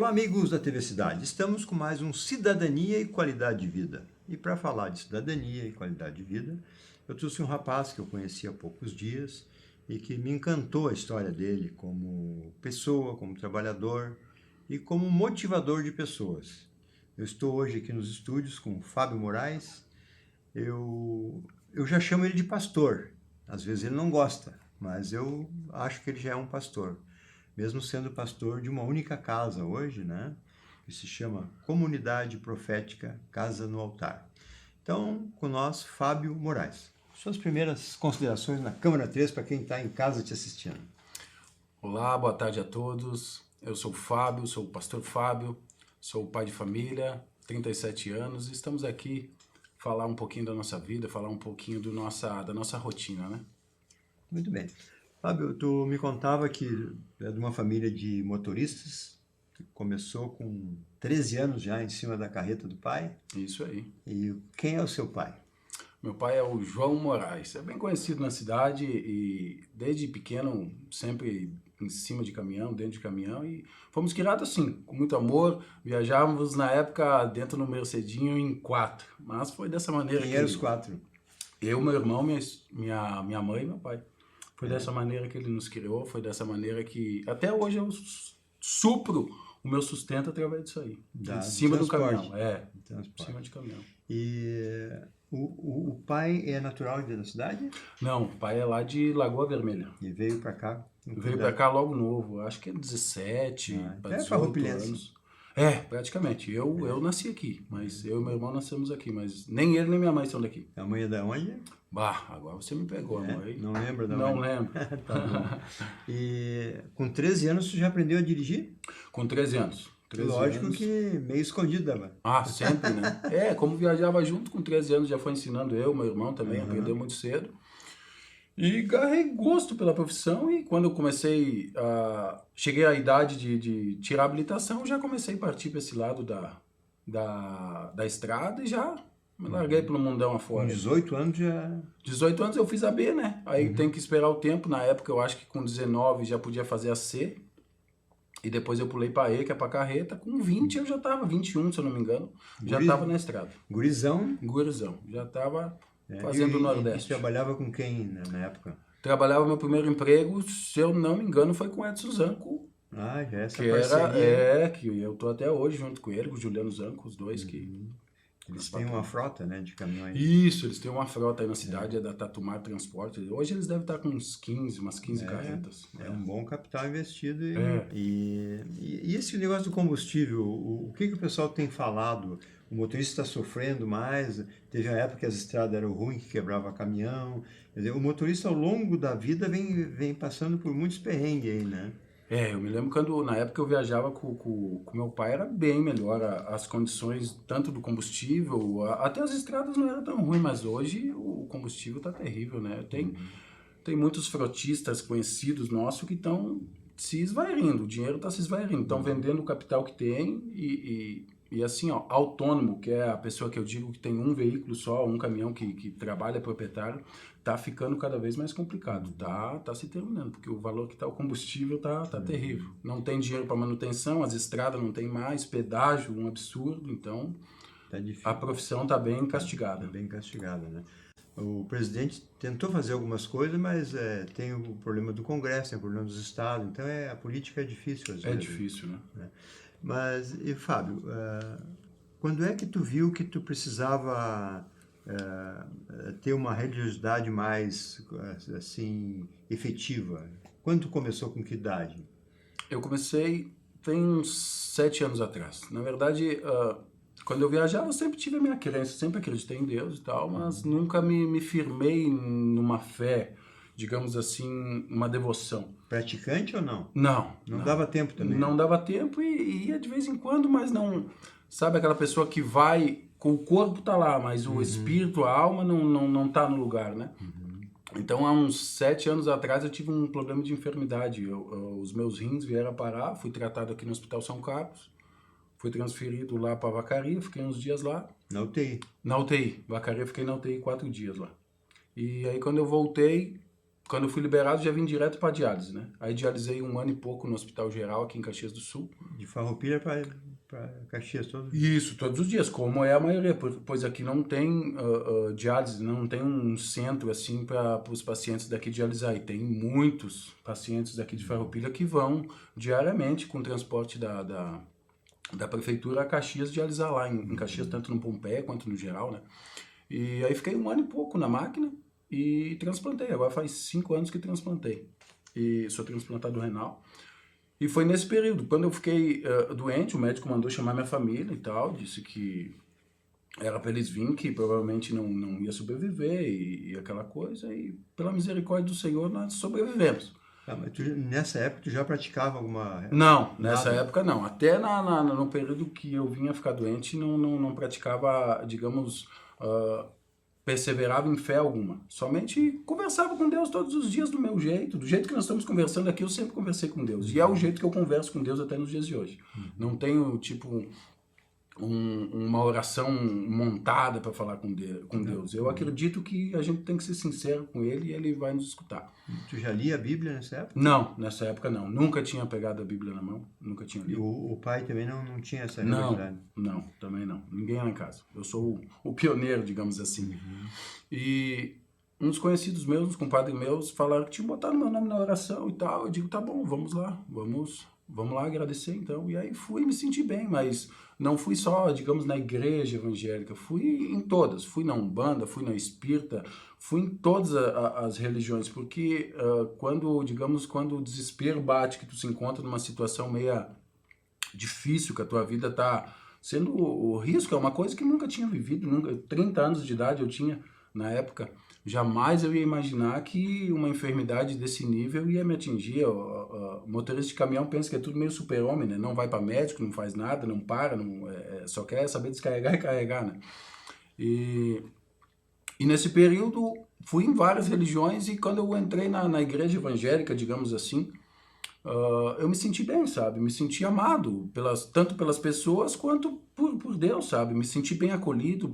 Olá, amigos da TV Cidade. Estamos com mais um Cidadania e Qualidade de Vida. E para falar de cidadania e qualidade de vida, eu trouxe um rapaz que eu conheci há poucos dias e que me encantou a história dele como pessoa, como trabalhador e como motivador de pessoas. Eu estou hoje aqui nos estúdios com o Fábio Moraes. Eu já chamo ele de pastor. Às vezes ele não gosta, mas eu acho que ele já é um pastor. Mesmo sendo pastor de uma única casa hoje, né? Que se chama Comunidade Profética Casa no Altar. Então, com nós, Fábio Moraes. Suas primeiras considerações na Câmara 3 para quem está em casa te assistindo. Olá, boa tarde a todos. Eu sou o Fábio, sou o pastor Fábio, sou pai de família, 37 anos, e estamos aqui falar um pouquinho da nossa vida, falar um pouquinho da nossa rotina, né? Muito bem. Fábio, tu me contava que é de uma família de motoristas, que começou com 13 anos já em cima da carreta do pai. Isso aí. E quem é o seu pai? Meu pai é o João Moraes, é bem conhecido na cidade e desde pequeno sempre em cima de caminhão, dentro de caminhão, e fomos criados assim, com muito amor. Viajávamos na época dentro do Mercedinho em 4, mas foi dessa maneira Quem que eram os 4? eu, meu irmão, minha mãe e meu pai. Foi dessa maneira que ele nos criou, foi dessa maneira que até hoje eu supro o meu sustento através disso aí. Em cima do caminhão. Em cima de caminhão. E o pai é natural da cidade? Não, o pai é lá de Lagoa Vermelha. E veio para cá? Veio pra cá logo novo, acho que é 17 para 18 anos. Praticamente. Eu nasci aqui, mas eu e meu irmão nascemos aqui, mas nem ele nem minha mãe são daqui. A mãe é da onde? Bah, agora você me pegou, mãe. Não lembro da Não onde? lembro. Tá bom. E com 13 anos você já aprendeu a dirigir? Com 13 anos. 13 Lógico anos. que meio escondida, mas... Ah, sempre, né? Como viajava junto, com 13 anos já foi ensinando eu, meu irmão também, aprendeu muito cedo. E agarrei gosto pela profissão e quando eu cheguei à idade de tirar a habilitação, já comecei a partir para esse lado da estrada e já me larguei pelo mundão afora. Com 18 anos já... 18 anos eu fiz a B, né? Aí tem que esperar o tempo. Na época eu acho que com 19 já podia fazer a C. E depois eu pulei para E, que é para carreta. Com 20 eu já tava, 21 se eu não me engano, já tava na estrada. Gurizão? Gurizão. Já tava fazendo o Nordeste. E trabalhava com quem na época? Trabalhava, meu primeiro emprego, se eu não me engano, foi com o Edson Zanco. Ah, já essa que parceria. que eu tô até hoje junto com ele, com o Juliano Zanco, os dois que... Eles têm uma frota, né, de caminhões. Isso, eles têm uma frota aí na cidade, é da Tatumar Transporte. Hoje eles devem estar com umas 15 carretas. É um bom capital investido. E esse negócio do combustível, o que o pessoal tem falado? O motorista está sofrendo mais, teve a época que as estradas eram ruins, que quebrava caminhão. Quer dizer, o motorista ao longo da vida vem passando por muitos perrengues aí, né? Eu me lembro quando, na época eu viajava com meu pai, era bem melhor as condições, tanto do combustível, até as estradas não eram tão ruins, mas hoje o combustível tá terrível, né? Tem muitos frotistas conhecidos nossos que estão se esvairindo, o dinheiro está se esvairindo, estão vendendo o capital que tem e assim, ó, autônomo, que é a pessoa que eu digo que tem um veículo só, um caminhão que trabalha proprietário, tá ficando cada vez mais complicado, tá se terminando, porque o valor que tá o combustível tá terrível. Não tem dinheiro para manutenção, as estradas não tem mais, pedágio, um absurdo, então Tá difícil. a profissão tá bem castigada. Tá bem castigada, né? O presidente tentou fazer algumas coisas, mas tem o problema do Congresso, tem o problema dos estados, então a política é difícil às vezes. É difícil, né? Mas, e Fábio, quando é que tu viu que tu precisava ter uma religiosidade mais, assim, efetiva? Quando tu começou, com que idade? Eu comecei tem uns 7 anos atrás. Na verdade, quando eu viajava, eu sempre tive a minha crença, sempre acreditei em Deus e tal, mas nunca me firmei numa fé, digamos assim, uma devoção. Praticante ou não? Não. Não dava tempo também? Não dava tempo e ia de vez em quando, mas não... Sabe aquela pessoa que vai, com o corpo tá lá, mas o espírito, a alma não tá no lugar, né? Então, há uns 7 anos atrás, eu tive um problema de enfermidade. Os meus rins vieram a parar, fui tratado aqui no Hospital São Carlos, fui transferido lá para Vacaria, fiquei uns dias lá. Na UTI? Na UTI. Vacaria, fiquei na UTI 4 dias lá. E aí, quando eu voltei, quando eu fui liberado, já vim direto para diálise, né? Aí dialisei 1 ano e pouco no Hospital Geral, aqui em Caxias do Sul. De Farroupilha para Caxias todo? Isso, todos os dias, como é a maioria, pois aqui não tem diálise, não tem um centro assim para os pacientes daqui dialisar. E tem muitos pacientes daqui de Farroupilha que vão diariamente com transporte da prefeitura a Caxias dialisar lá em Caxias, tanto no Pompeia quanto no Geral, né? E aí fiquei 1 ano e pouco na máquina e transplantei. Agora faz 5 anos que transplantei. E sou transplantado renal. E foi nesse período, quando eu fiquei doente, o médico mandou chamar minha família e tal, disse que era para eles virem, que provavelmente não ia sobreviver e aquela coisa, e pela misericórdia do Senhor nós sobrevivemos. Ah, mas nessa época tu já praticava alguma... Não, nessa Nada? época não. Até no período que eu vinha ficar doente, não praticava, digamos, perseverava em fé alguma. Somente conversava com Deus todos os dias do meu jeito. Do jeito que nós estamos conversando aqui, eu sempre conversei com Deus. E é o jeito que eu converso com Deus até nos dias de hoje. Não tenho, tipo, uma oração montada para falar com Deus. Eu acredito que a gente tem que ser sincero com Ele e Ele vai nos escutar. Tu já lia a Bíblia nessa época? Não, nessa época não. Nunca tinha pegado a Bíblia na mão. Nunca tinha E lido. o pai também não tinha essa Não, realidade? não, também não. Ninguém lá em casa. Eu sou o pioneiro, digamos assim. E uns conhecidos meus, uns compadres meus, falaram que tinham botado meu nome na oração e tal. Eu digo, tá bom, vamos lá, vamos lá agradecer então. E aí fui me sentir bem, mas não fui só, digamos, na igreja evangélica. Fui em todas. Fui na Umbanda, fui na Espírita, fui em todas as religiões. Porque quando o desespero bate, que tu se encontra numa situação meia difícil, que a tua vida tá sendo o risco, é uma coisa que nunca tinha vivido, nunca, 30 anos de idade eu tinha na época, jamais eu ia imaginar que uma enfermidade desse nível ia me atingir. O motorista de caminhão pensa que é tudo meio super-homem, né? Não vai para médico, não faz nada, não para, só quer saber descarregar e carregar, né? E nesse período fui em várias religiões e quando eu entrei na igreja evangélica, digamos assim, eu me senti bem, sabe? Me senti amado, tanto pelas pessoas quanto por Deus, sabe? Me senti bem acolhido,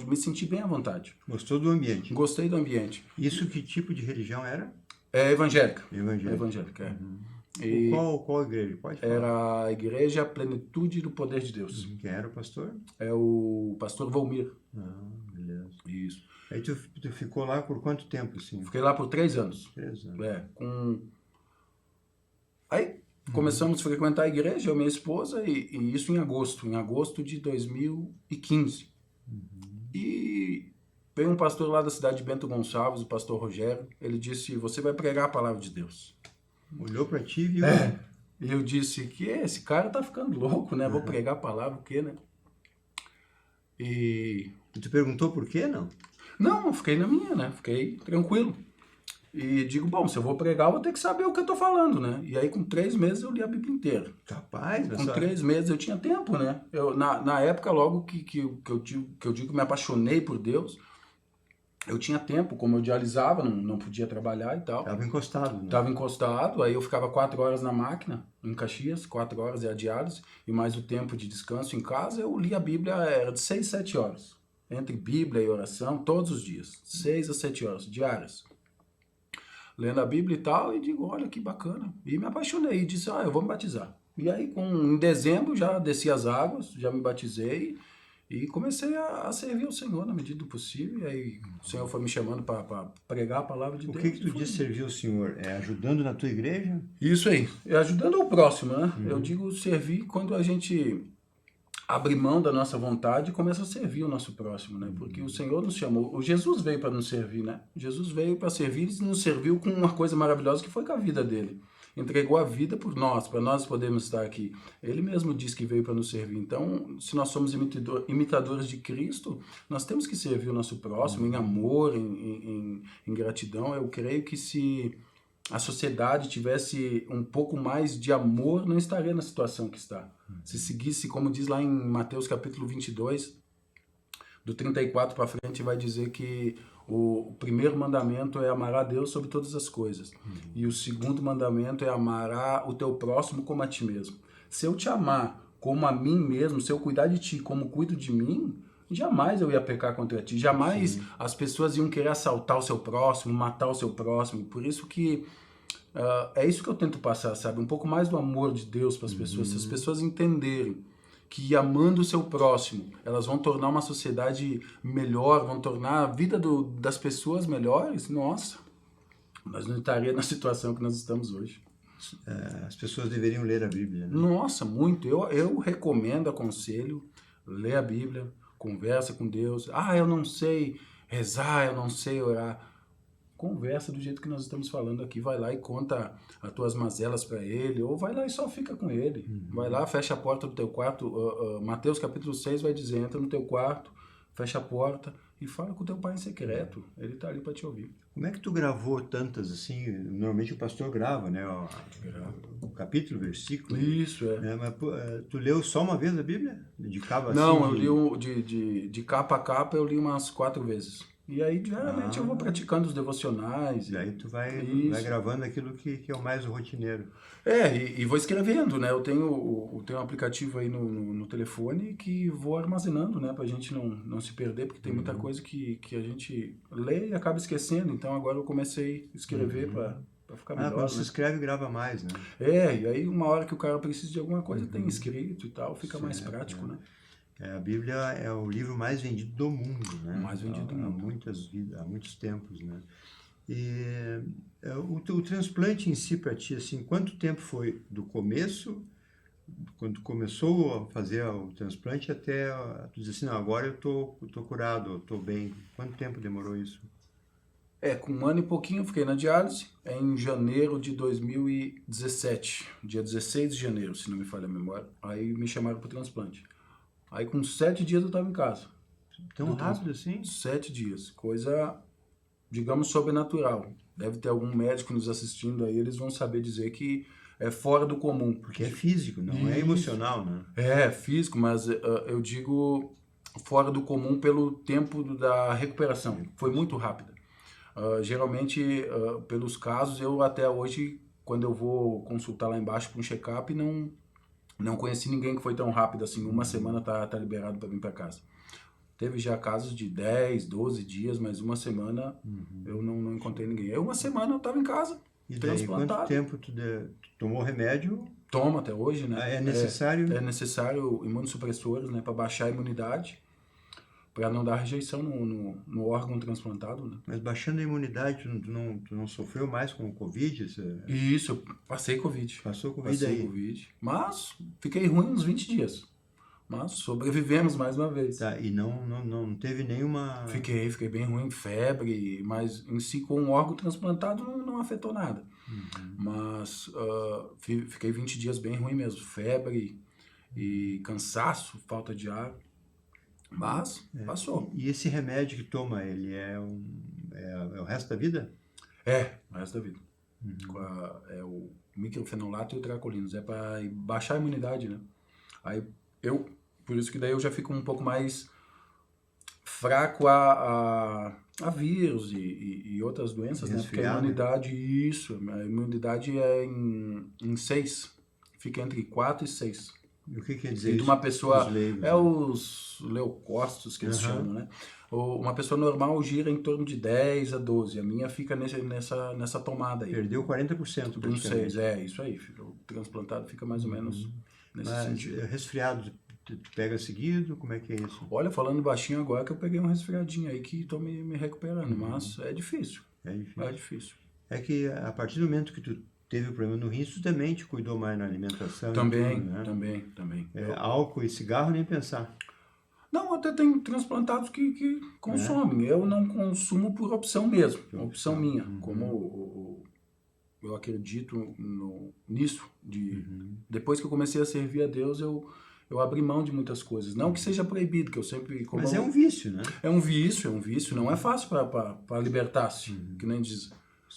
me senti bem à vontade. Gostou do ambiente? Gostei do ambiente. Isso que tipo de religião era? É evangélica. Evangélica. Evangélica, é. Uhum. E Qual igreja? Pode falar. era a Igreja Plenitude do Poder de Deus. Quem era o pastor? É o pastor Volmir. Beleza. Isso. Aí tu ficou lá por quanto tempo, assim? Fiquei lá por 3 anos. 3 anos. Aí começamos a frequentar a igreja, eu e minha esposa, e isso em agosto de 2015. E veio um pastor lá da cidade de Bento Gonçalves, o pastor Rogério, ele disse, você vai pregar a palavra de Deus. Olhou pra ti e viu. E eu disse, que esse cara tá ficando louco, né? Vou pregar a palavra, o quê, né? E tu perguntou por quê, não? não, eu fiquei na minha, né? Fiquei tranquilo. E digo, bom, se eu vou pregar, eu vou ter que saber o que eu tô falando, né? E aí, com 3 meses, eu li a Bíblia inteira. Capaz, Com 3 meses, eu tinha tempo, né? Na época, logo que eu digo que me apaixonei por Deus, eu tinha tempo, como eu dialisava, não podia trabalhar e tal. Tava encostado, né? Tava encostado, aí eu ficava 4 horas na máquina, em Caxias, 4 horas é a diálise, e mais o tempo de descanso em casa, eu li a Bíblia, era de 6 a 7 horas. Entre Bíblia e oração, todos os dias. 6 a 7 horas, diárias. Lendo a Bíblia e tal, e digo, olha que bacana. E me apaixonei, e disse, eu vou me batizar. E aí, em dezembro, já desci as águas, já me batizei, e comecei a servir ao Senhor na medida do possível. E aí, o Senhor foi me chamando para pregar a palavra de Deus. O que tu diz servir o Senhor? É ajudando na tua igreja? Isso aí, é ajudando ao próximo, né? Eu digo servir quando a gente abre mão da nossa vontade e começa a servir o nosso próximo, né? Porque o Senhor nos chamou, o Jesus veio para nos servir, né? Jesus veio para servir e nos serviu com uma coisa maravilhosa que foi com a vida dele. Entregou a vida por nós, para nós podermos estar aqui. Ele mesmo disse que veio para nos servir. Então, se nós somos imitadores de Cristo, nós temos que servir o nosso próximo em amor, em gratidão. Eu creio que se a sociedade tivesse um pouco mais de amor, não estaria na situação que está. Se seguisse, como diz lá em Mateus capítulo 22, do 34 para frente, vai dizer que o primeiro mandamento é amar a Deus sobre todas as coisas. E o segundo mandamento é amar o teu próximo como a ti mesmo. Se eu te amar como a mim mesmo, se eu cuidar de ti como cuido de mim, jamais eu ia pecar contra ti, jamais as pessoas iam querer assaltar o seu próximo, matar o seu próximo. Por isso que é isso que eu tento passar, sabe? Um pouco mais do amor de Deus para as pessoas. Se as pessoas entenderem que amando o seu próximo, elas vão tornar uma sociedade melhor, vão tornar a vida das pessoas melhores, nossa, nós não estaríamos na situação que nós estamos hoje. As pessoas deveriam ler a Bíblia, né? Nossa, muito. Eu recomendo, aconselho, ler a Bíblia, conversa com Deus. Eu não sei rezar, eu não sei orar. Conversa do jeito que nós estamos falando aqui. Vai lá e conta as tuas mazelas para ele, ou vai lá e só fica com ele. Vai lá, fecha a porta do teu quarto. Mateus capítulo 6 vai dizer, entra no teu quarto, fecha a porta e fala com o teu pai em secreto. Ele tá ali para te ouvir. Como é que tu gravou tantas assim? Normalmente o pastor grava, né? O capítulo, o versículo. Isso, é. Né? Mas tu leu só uma vez a Bíblia? De cabo assim? Não, eu li de capa a capa, eu li umas 4 vezes. E aí, diariamente, eu vou praticando os devocionais. E aí tu vai gravando aquilo que é o mais rotineiro. E vou escrevendo, né? Eu tenho um aplicativo aí no telefone que vou armazenando, né? Pra gente não se perder, porque tem muita coisa que a gente lê e acaba esquecendo. Então, agora eu comecei a escrever pra ficar melhor. Quando se escreve, grava mais, né? E aí uma hora que o cara precisa de alguma coisa, tem escrito e tal, fica mais prático, né? A Bíblia é o livro mais vendido do mundo, né? Mais vendido do mundo. Há muitos tempos, né? E o transplante em si para ti, assim, quanto tempo foi do começo, quando começou a fazer o transplante, até tu dizer assim, não, agora eu tô curado, eu tô bem. Quanto tempo demorou isso? Com 1 ano e pouquinho eu fiquei na diálise, em janeiro de 2017, dia 16 de janeiro, se não me falha a memória. Aí me chamaram para o transplante. Aí com 7 dias eu estava em casa. Tão rápido assim? 7 dias. Coisa, digamos, sobrenatural. Deve ter algum médico nos assistindo aí, eles vão saber dizer que é fora do comum. Porque é físico, não é emocional, né? É físico, mas eu digo fora do comum pelo tempo da recuperação. Foi muito rápida. Geralmente, pelos casos, eu até hoje, quando eu vou consultar lá embaixo para um check-up, não conheci ninguém que foi tão rápido assim. Uma semana tá liberado para vir para casa. Teve já casos de 10, 12 dias, mas uma semana eu não encontrei ninguém. Aí uma semana eu estava em casa, e daí, quanto tempo tu tomou remédio? Toma até hoje, né? É necessário? É necessário imunossupressores, né? Para baixar a imunidade, para não dar rejeição no órgão transplantado, né? Mas baixando a imunidade, tu não sofreu mais com o Covid? Isso, eu passei Covid. Passou Covid Passei aí? Covid, mas fiquei ruim uns 20 dias. Mas sobrevivemos mais uma vez. Tá, e não teve nenhuma... Fiquei bem ruim, febre, mas em si com o órgão transplantado não afetou nada. Mas fiquei 20 dias bem ruim mesmo, febre e cansaço, falta de ar. Mas passou. E esse remédio que toma, ele é o resto da vida? O resto da vida. É o microfenolato e o tracolinos. É para baixar a imunidade, né? Aí por isso que daí eu já fico um pouco mais fraco a vírus e outras doenças, né? Porque a imunidade é em 6. Fica entre 4 e 6. E o que quer dizer E de isso? uma pessoa, leigos, os leucócitos que eles chamam, né? Uma pessoa normal gira em torno de 10 a 12. A minha fica nessa tomada aí. Perdeu 40% De uns 6, praticamente. isso aí. O transplantado fica mais ou menos nesse Mas sentido. resfriado, tu pega seguido? Como é que é isso? Olha, falando baixinho agora que eu peguei um resfriadinho aí que estou me recuperando, mas é difícil. É difícil. É difícil. É que a partir do momento que tu teve o problema no rim, tu também te cuidou mais na alimentação. Também, tudo, né? também. Álcool e cigarro, nem pensar. Não, até tem transplantados que consomem. Eu não consumo por opção mesmo, opção minha. Como eu acredito nisso, depois que eu comecei a servir a Deus, eu abri mão de muitas coisas. Não que seja proibido, que eu sempre... Mas é um vício, né? É um vício. Não é fácil para libertar-se, que nem diz.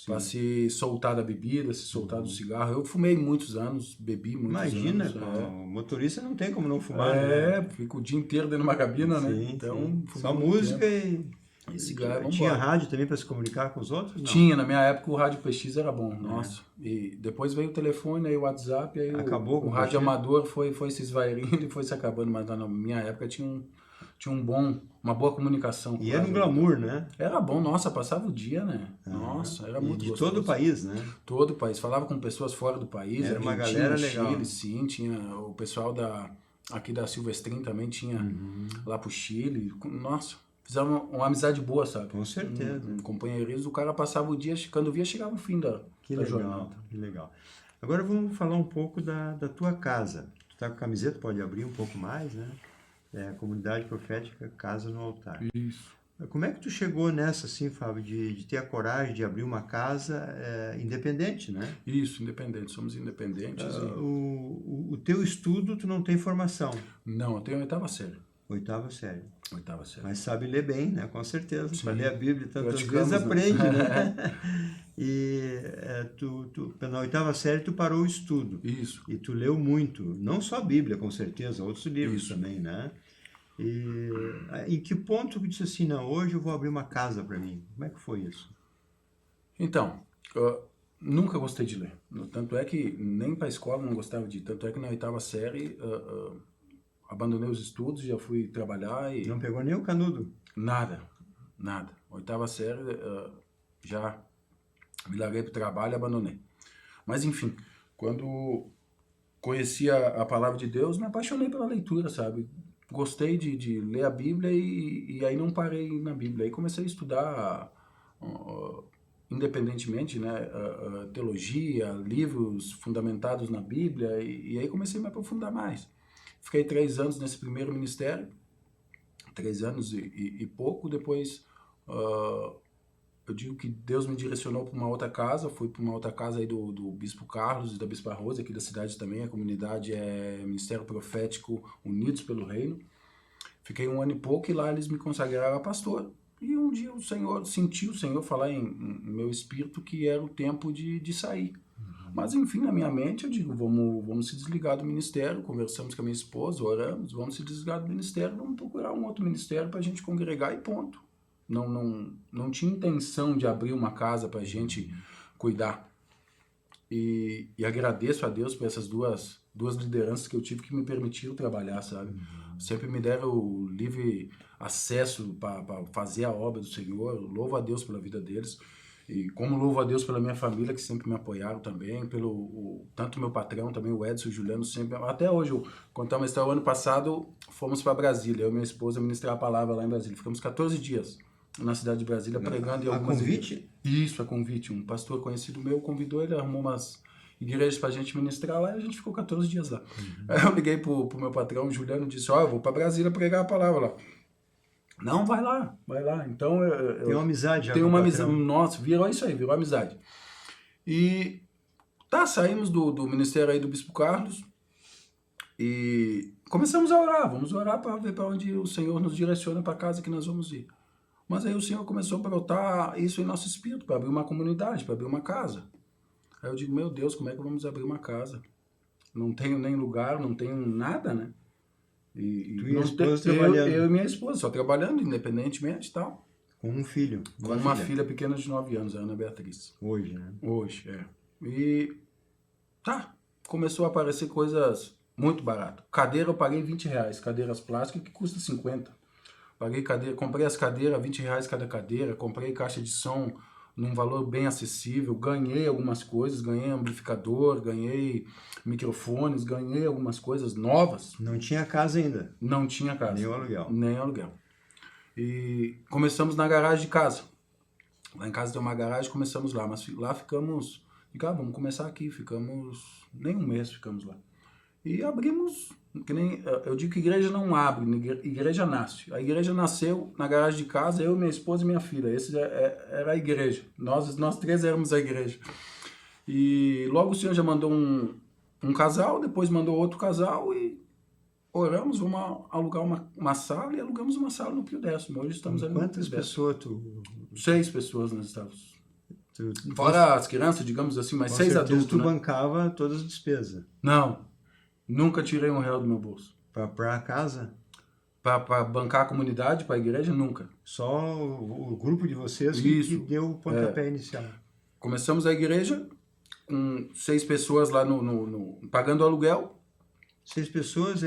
Para se soltar da bebida, se soltar do cigarro. Eu fumei muitos anos, bebi muitos anos. Imagina, o motorista não tem como não fumar, né? Fico o dia inteiro dentro de uma cabina, né? Sim, Então, só música e cigarro. Tinha rádio também para se comunicar com os outros? Não. Tinha, na minha época o rádio PX era bom, nossa. E depois veio o telefone, aí o WhatsApp, aí acabou o rádio amador foi se esvairindo e foi se acabando, mas na minha época tinha tinha uma boa comunicação. E era um glamour, né? Era bom, nossa, passava o dia, né? Nossa, era muito de gostoso. todo o país, né? Todo o país. Falava com pessoas fora do país. Era uma Argentina, galera legal. Chile, sim. Tinha o pessoal aqui da Silvestrin também tinha lá pro Chile. Nossa, fizeram uma amizade boa, sabe? Com certeza. Um companheirismo. O cara passava o dia, quando via, chegava o fim da jornada. Que legal. Agora vamos falar um pouco da tua casa. Tu tá com a camiseta, pode abrir um pouco mais, né? Comunidade Profética Casa no Altar. Isso. Como é que tu chegou nessa, assim, Fábio, de ter a coragem de abrir uma casa independente, né? Isso, independente. Somos independentes. O teu estudo, tu não tem formação. Não, eu tenho oitava série. Oitava série. Oitava série. Mas sabe ler bem, né? Com certeza. Para ler a Bíblia tantas Praticamos, vezes aprende, né? E na oitava série tu parou o estudo. Isso. E tu leu muito. Não só a Bíblia, com certeza, outros livros Isso. também, né? E em que ponto tu disse assim, não, hoje eu vou abrir uma casa para mim? Como é que foi isso? Então, nunca gostei de ler. Tanto é que nem para a escola não gostava de ir. Tanto é que na oitava série abandonei os estudos, já fui trabalhar e... Não pegou nem o canudo? Nada. Oitava série já me larguei para o trabalho e abandonei. Mas enfim, quando conheci a palavra de Deus, me apaixonei pela leitura, sabe? Gostei de ler a Bíblia e aí não parei na Bíblia. Aí comecei a estudar independentemente, né, teologia, livros fundamentados na Bíblia, e aí comecei a me aprofundar mais. Fiquei 3 anos nesse primeiro ministério, 3 anos e pouco. Depois eu digo que Deus me direcionou para uma outra casa. Fui para uma outra casa aí do Bispo Carlos e da Bispa Rosa, aqui da cidade também. A comunidade é Ministério Profético Unidos pelo Reino. Fiquei 1 ano e pouco e lá eles me consagraram a pastor. E um dia senti o Senhor falar em meu espírito que era o tempo de sair. Mas enfim, na minha mente eu digo, vamos se desligar do ministério. Conversamos com a minha esposa, oramos, vamos se desligar do ministério, vamos procurar um outro ministério para a gente congregar e ponto. Não tinha intenção de abrir uma casa para a gente cuidar. E agradeço a Deus por essas duas lideranças que eu tive que me permitiram trabalhar, sabe? Sempre me deram o livre acesso para fazer a obra do Senhor. Louvo a Deus pela vida deles. E como louvo a Deus pela minha família, que sempre me apoiaram também, tanto meu patrão, também o Edson e o Juliano, sempre, até hoje, eu contar uma história, o ano passado fomos para Brasília, eu e minha esposa ministrar a palavra lá em Brasília, ficamos 14 dias na cidade de Brasília pregando em algumas convite? Isso, a convite, um pastor conhecido meu convidou, ele arrumou umas igrejas pra gente ministrar lá e a gente ficou 14 dias lá. Aí eu liguei pro meu patrão, o Juliano, e disse, eu vou para Brasília pregar a palavra lá. Não, vai lá. Então, tem uma amizade já. Tem uma amizade. Nossa, virou isso aí, virou amizade. E saímos do ministério aí do Bispo Carlos e começamos a orar. Vamos orar para ver para onde o Senhor nos direciona para a casa que nós vamos ir. Mas aí o Senhor começou a brotar isso em nosso espírito, para abrir uma comunidade, para abrir uma casa. Aí eu digo, meu Deus, como é que vamos abrir uma casa? Não tenho nem lugar, não tenho nada, né? Tu e a esposa trabalhando? Eu e minha esposa, só trabalhando independentemente e tal. Com um filho? Com uma filha pequena de 9 anos, a Ana Beatriz. Hoje, né? Hoje, é. E começou a aparecer coisas muito baratas. Cadeira eu paguei R$20, cadeiras plásticas que custa 50. Paguei cadeira, comprei as cadeiras, R$20 cada cadeira, comprei caixa de som num valor bem acessível, ganhei algumas coisas, ganhei amplificador, ganhei microfones, ganhei algumas coisas novas. Não tinha casa ainda? Não tinha casa. Nem o aluguel? Nem aluguel. E começamos na garagem de casa. Lá em casa tem uma garagem, começamos lá, mas lá ficamos, vamos começar aqui, ficamos, nem 1 mês ficamos lá. E abrimos, que nem, eu digo que igreja não abre, igreja nasce. A igreja nasceu na garagem de casa, eu, minha esposa e minha filha. Esse era a igreja. Nós 3 éramos a igreja. E logo o Senhor já mandou um casal, depois mandou outro casal e oramos, vamos alugar uma sala e alugamos uma sala no Pio Décimo. Hoje estamos ali no Quantas pessoas 6 pessoas nós estávamos. Fora as crianças, digamos assim, mas 6 adultos, tu né? bancava todas as despesas? Não. Nunca tirei R$1 do meu bolso. Para casa? Para bancar a comunidade, para a igreja, nunca. Só o grupo de vocês que deu o pontapé inicial. Começamos a igreja com 6 pessoas lá pagando aluguel. 6 pessoas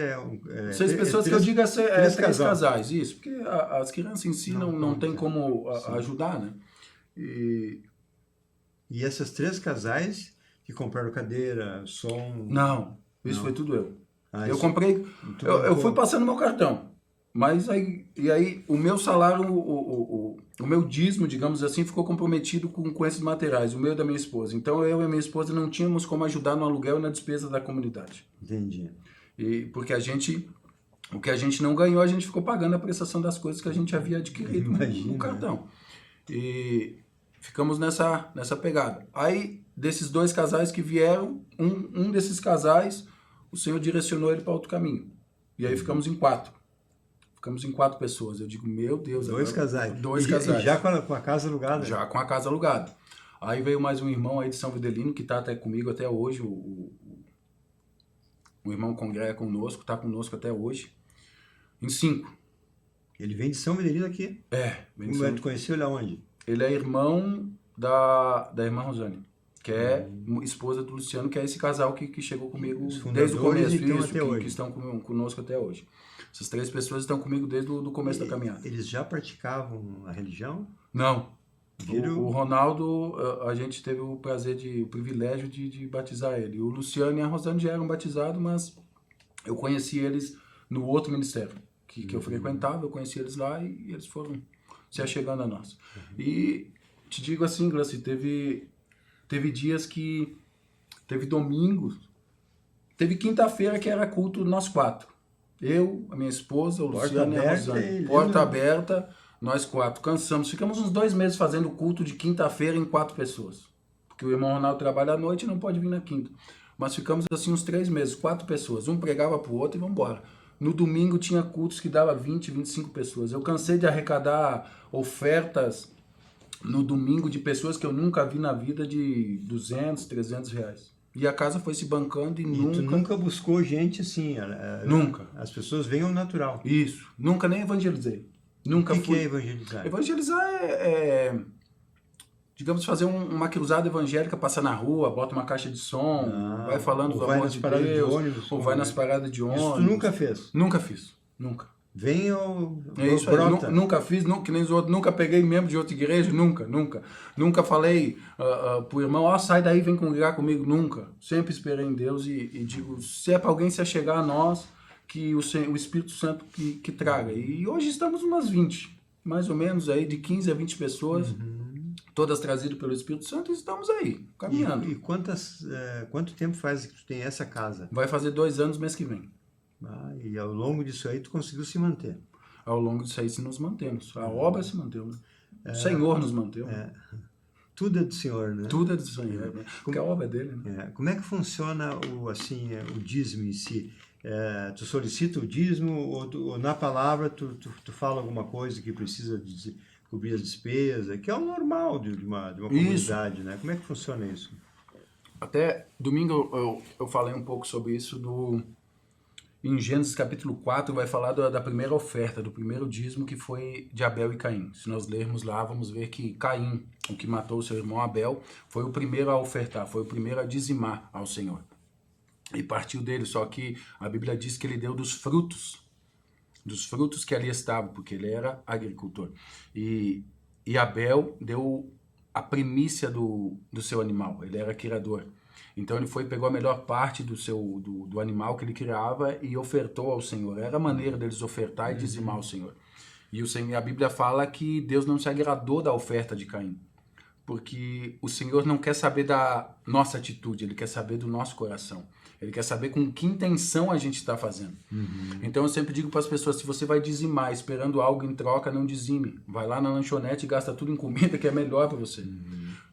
Seis pessoas que eu digo três casais, isso, porque as crianças em si não tem como ajudar, né? E essas 3 casais que compraram cadeira, som... Não, isso foi tudo eu. Eu isso, comprei, eu fui passando meu cartão, mas aí o meu salário, o meu dízimo, digamos assim, ficou comprometido com esses materiais, o meu e da minha esposa. Então eu e a minha esposa não tínhamos como ajudar no aluguel e na despesa da comunidade. Entendi. Porque o que a gente não ganhou, a gente ficou pagando a prestação das coisas que a gente havia adquirido no cartão. E ficamos nessa pegada. Aí, desses 2 casais que vieram, um desses casais, o Senhor direcionou ele para outro caminho. E aí ficamos em 4. Ficamos em 4 pessoas. Eu digo, meu Deus. 2 casais. 2 casais. E já com a casa alugada? Já com a casa alugada. Aí veio mais um irmão aí de São Videlino, que está até comigo até hoje. O irmão congrega conosco, está conosco até hoje. Em 5. Ele vem de São Videlino aqui? Vem de São... Tu conheceu ele aonde? Ele é irmão da irmã Rosane, que é esposa do Luciano, que é esse casal que chegou comigo desde o começo, que estão conosco até hoje. Essas 3 pessoas estão comigo desde o começo da caminhada. Eles já praticavam a religião? Não. O Ronaldo, a gente teve o privilégio de batizar ele. O Luciano e a Rosane já eram batizados, mas eu conheci eles no outro ministério que eu frequentava, eu conheci eles lá e eles foram se achegando a nós. E te digo assim, Glaci, teve dias que... Teve domingos, teve quinta-feira que era culto nós 4. Eu, a minha esposa, o Luciano e a Rosane. Porta aberta, nós 4. Cansamos, ficamos uns 2 meses fazendo culto de quinta-feira em 4 pessoas. Porque o irmão Ronaldo trabalha à noite e não pode vir na quinta. Mas ficamos assim uns 3 meses, 4 pessoas. Um pregava pro outro e vamos embora. No domingo tinha cultos que dava 20, 25 pessoas. Eu cansei de arrecadar ofertas no domingo de pessoas que eu nunca vi na vida de 200, 300 reais. E a casa foi se bancando e tu nunca buscou gente assim? Nunca. As pessoas vêm ao natural. Isso. Nunca nem evangelizei. Nunca o que é evangelizar? Evangelizar digamos, fazer uma cruzada evangélica, passar na rua, bota uma caixa de som, vai falando do amor de Deus, ou vai nas paradas de ônibus. Isso tu nunca fez? Nunca fiz, nunca. Vem ou isso brota? Nunca fiz, que nem os outros, nunca peguei membro de outra igreja, nunca. Nunca falei pro irmão, sai daí, vem congregar comigo, nunca. Sempre esperei em Deus e digo, se é para alguém se achegar a nós, que o Espírito Santo que traga. E hoje estamos umas 20, mais ou menos aí, de 15 a 20 pessoas. Todas trazidas pelo Espírito Santo, e estamos aí, caminhando. E quanto tempo faz que tu tem essa casa? Vai fazer 2 anos mês que vem. E ao longo disso aí tu conseguiu se manter? Ao longo disso aí nos mantemos. A obra se manteve, né? O Senhor nos manteve. Tudo é do Senhor, né? Tudo é do Senhor, né? Porque a obra é dele, né? Como é que funciona o dízimo em si? Tu solicita o dízimo ou na palavra tu fala alguma coisa que precisa cobrir as despesas, que é o normal de uma comunidade, né? Como é que funciona isso? Até domingo eu falei um pouco sobre isso em Gênesis capítulo 4, vai falar da primeira oferta, do primeiro dízimo que foi de Abel e Caim. Se nós lermos lá, vamos ver que Caim, o que matou o seu irmão Abel, foi o primeiro a ofertar, foi o primeiro a dizimar ao Senhor. E partiu dele, só que a Bíblia diz que ele deu dos frutos que ali estavam, porque ele era agricultor. E Abel deu a primícia do seu animal, ele era criador. Então ele pegou a melhor parte do animal que ele criava e ofertou ao Senhor. Era a maneira deles ofertar e dizimar ao Senhor. E a Bíblia fala que Deus não se agradou da oferta de Caim, porque o Senhor não quer saber da nossa atitude, Ele quer saber do nosso coração. Ele quer saber com que intenção a gente está fazendo. Então eu sempre digo para as pessoas, se você vai dizimar esperando algo em troca, não dizime. Vai lá na lanchonete e gasta tudo em comida, que é melhor para você.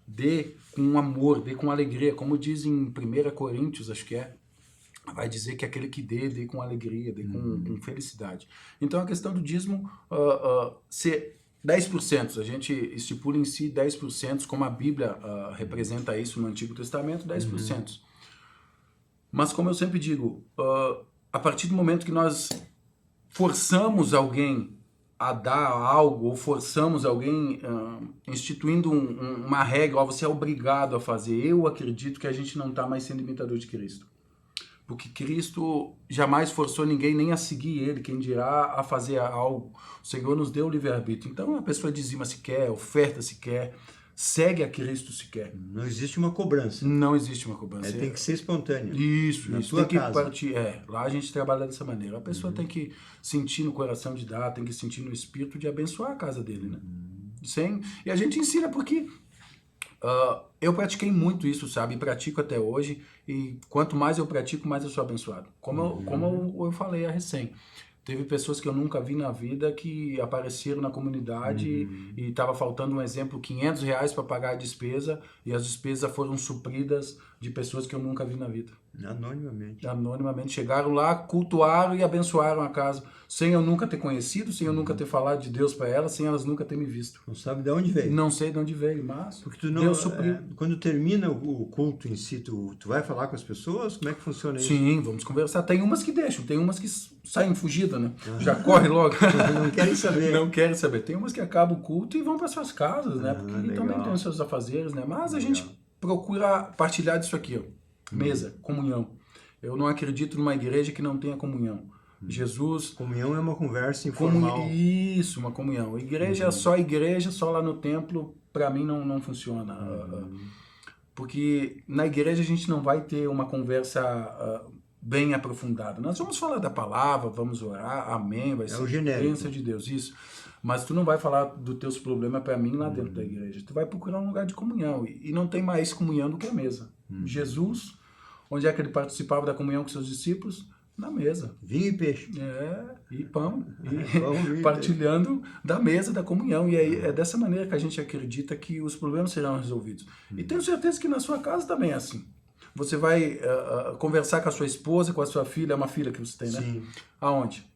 Dê com amor, dê com alegria. Como diz em 1 Coríntios, acho que vai dizer que aquele que dê com alegria, dê com felicidade. Então a questão do dízimo ser 10%, a gente estipula em si 10%, como a Bíblia representa isso no Antigo Testamento, 10%. Mas como eu sempre digo, a partir do momento que nós forçamos alguém a dar algo, ou forçamos alguém instituindo uma regra, você é obrigado a fazer, eu acredito que a gente não está mais sendo imitador de Cristo. Porque Cristo jamais forçou ninguém nem a seguir ele, quem dirá a fazer algo. O Senhor nos deu o livre-arbítrio. Então a pessoa dizima se quer, oferta se quer, segue a Cristo se quer. Não existe uma cobrança. Não existe uma cobrança. Tem que ser espontâneo. Isso, na isso. tua Tem que casa. partir. Lá a gente trabalha dessa maneira. A pessoa tem que sentir no coração de dar, tem que sentir no espírito de abençoar a casa dele, né? E a gente ensina porque eu pratiquei muito isso, sabe? E pratico até hoje. E quanto mais eu pratico, mais eu sou abençoado. Como eu falei a recém. Teve pessoas que eu nunca vi na vida que apareceram na comunidade e estava faltando, um exemplo, R$500 para pagar a despesa e as despesas foram supridas de pessoas que eu nunca vi na vida. Anonimamente. Anonimamente. Chegaram lá, cultuaram e abençoaram a casa, sem eu nunca ter conhecido, sem eu nunca ter falado de Deus para elas, sem elas nunca ter me visto. Não sabe de onde veio. Não sei de onde veio, mas porque tu não, Deus supriu. Quando termina o culto em si, tu vai falar com as pessoas? Como é que funciona isso? Sim, vamos conversar. Tem umas que deixam, tem umas que saem fugida, né? Já corre logo. Não querem saber. Não querem saber. Tem umas que acabam o culto e vão para suas casas, né? Porque legal. também tem os seus afazeres, né? Mas a gente procura partilhar disso aqui, ó. Mesa, comunhão. Eu não acredito numa igreja que não tenha comunhão. Jesus... Comunhão é uma conversa informal. Isso, uma comunhão. Igreja, só lá no templo, para mim não funciona. Porque na igreja a gente não vai ter uma conversa bem aprofundada. Nós vamos falar da palavra, vamos orar, amém, vai ser a bênção de Deus, isso. Mas tu não vai falar dos teus problemas para mim lá dentro da igreja. Tu vai procurar um lugar de comunhão. E não tem mais comunhão do que a mesa. Jesus, onde é que ele participava da comunhão com seus discípulos? Na mesa. Vinho e peixe. E pão. E partilhando da mesa da comunhão. E aí é dessa maneira que a gente acredita que os problemas serão resolvidos. E tenho certeza que na sua casa também é assim. Você vai conversar com a sua esposa, com a sua filha, é uma filha que você tem, né? Sim. Aonde?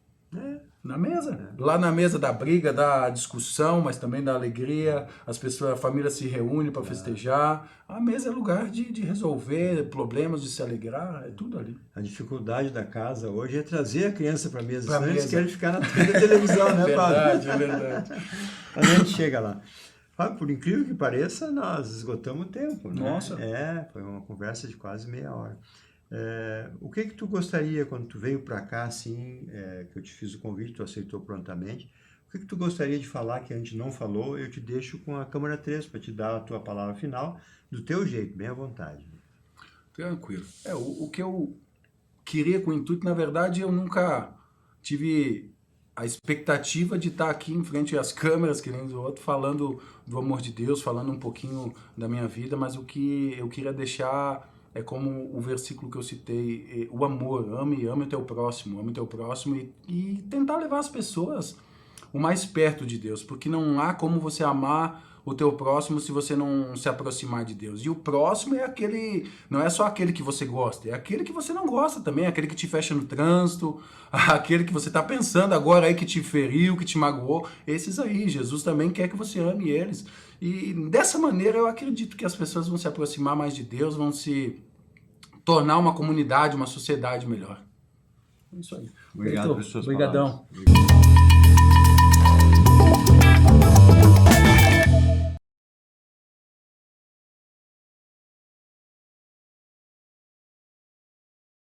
Na mesa. Lá na mesa da briga, da discussão, mas também da alegria. A família se reúne para festejar. A mesa é lugar de resolver problemas, de se alegrar, é tudo ali. A dificuldade da casa hoje é trazer a criança para a mesa. Senão eles querem ficar na televisão, né, Fábio? É verdade. A gente chega lá. Fábio, por incrível que pareça, nós esgotamos o tempo, né? Nossa. Foi uma conversa de quase meia hora. O que tu gostaria, quando tu veio para cá, assim, que eu te fiz o convite, tu aceitou prontamente, o que tu gostaria de falar que a gente não falou? Eu te deixo com a câmera 3 para te dar a tua palavra final, do teu jeito, bem à vontade. Tranquilo. O que eu queria com o intuito, na verdade, eu nunca tive a expectativa de estar aqui em frente às câmeras, que nem do outro, falando do amor de Deus, falando um pouquinho da minha vida, mas o que eu queria deixar é como o versículo que eu citei, o amor, ame o teu próximo, e tentar levar as pessoas o mais perto de Deus, porque não há como você amar o teu próximo se você não se aproximar de Deus. E o próximo é aquele, não é só aquele que você gosta, é aquele que você não gosta também, aquele que te fecha no trânsito, aquele que você está pensando agora aí que te feriu, que te magoou, esses aí, Jesus também quer que você ame eles. E dessa maneira eu acredito que as pessoas vão se aproximar mais de Deus, vão se tornar uma comunidade, uma sociedade melhor. É isso aí. Obrigado pelas suas Obrigadão. palavras.